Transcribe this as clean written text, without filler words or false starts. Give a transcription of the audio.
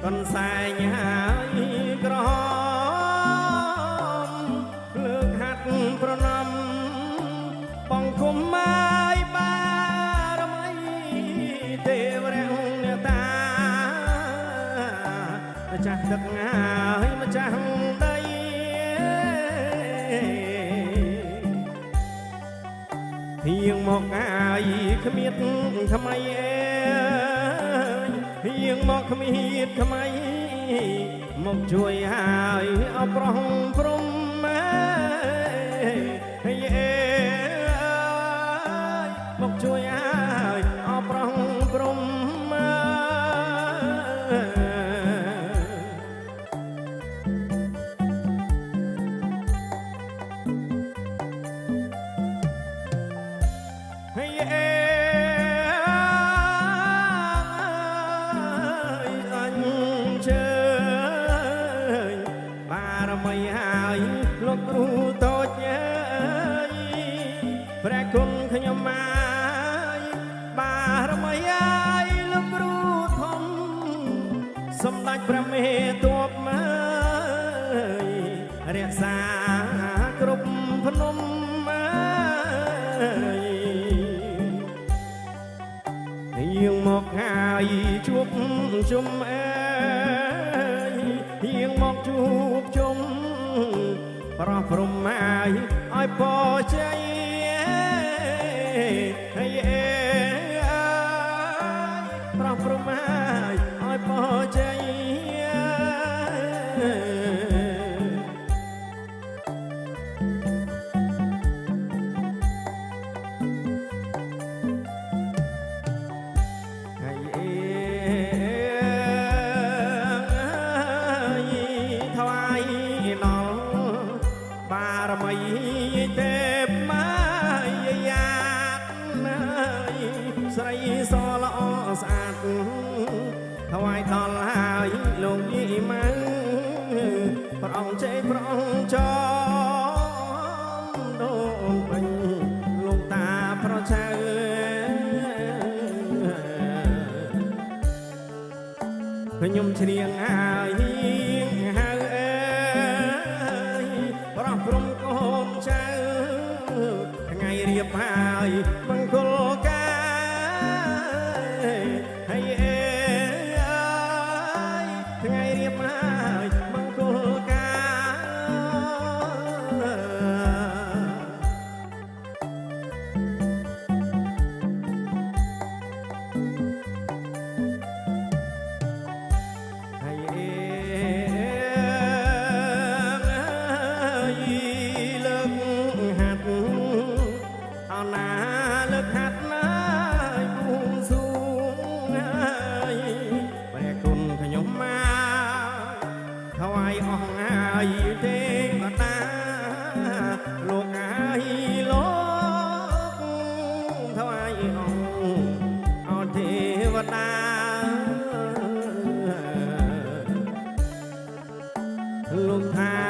កនសែងហើយក្រហមលើកហាត់ប្រណំបងគុំមកបារមីទេវរៈអ្នកតាម្ចាស់ទឹកហើយម្ចាស់ដីហៀងមកអាយគ្មៀតថ្មីហៀងមកគ្មៀតថ្មីមកជួយហើយអប្រងព្រំមកជួយហើយអប្រងព្រំលោកគ្រូតូចព្រះគុណខ្ញុំមកបារមីហើយលោកគ្រូធំសម្ដេចព្រះមេទ័ពមករក្សាគ្រប់ភ្នំយើងមកហើយជួបជុំយើងមកជួបជុំប្រោះព្រំហើយឲ្យពរជ័យប្រោះព្រំហើយឲ្យពរជ័យបារមីទេពមាយាស្រីសល្អស្អាតថ្វាយដល់ហើយលោកយីម៉ៅព្រះអង្គចេព្រះអង្គចមដូនពេញលោកតាប្រឆៅខ្ញុំច្រៀងហើយប្រោះព្រំកូនចៅថ្ងៃរៀបហើយបង្គោលកាយថ្ងៃរៀបហើយបង្គោលកាណាលើកហាត់ណាយបួងសួងហើយព្រះគុណខ្ញុំមកថ្វាយអស់ហើយទេវតាលោកហើយលោកថ្វាយអស់អស់ទេវតាលោកថា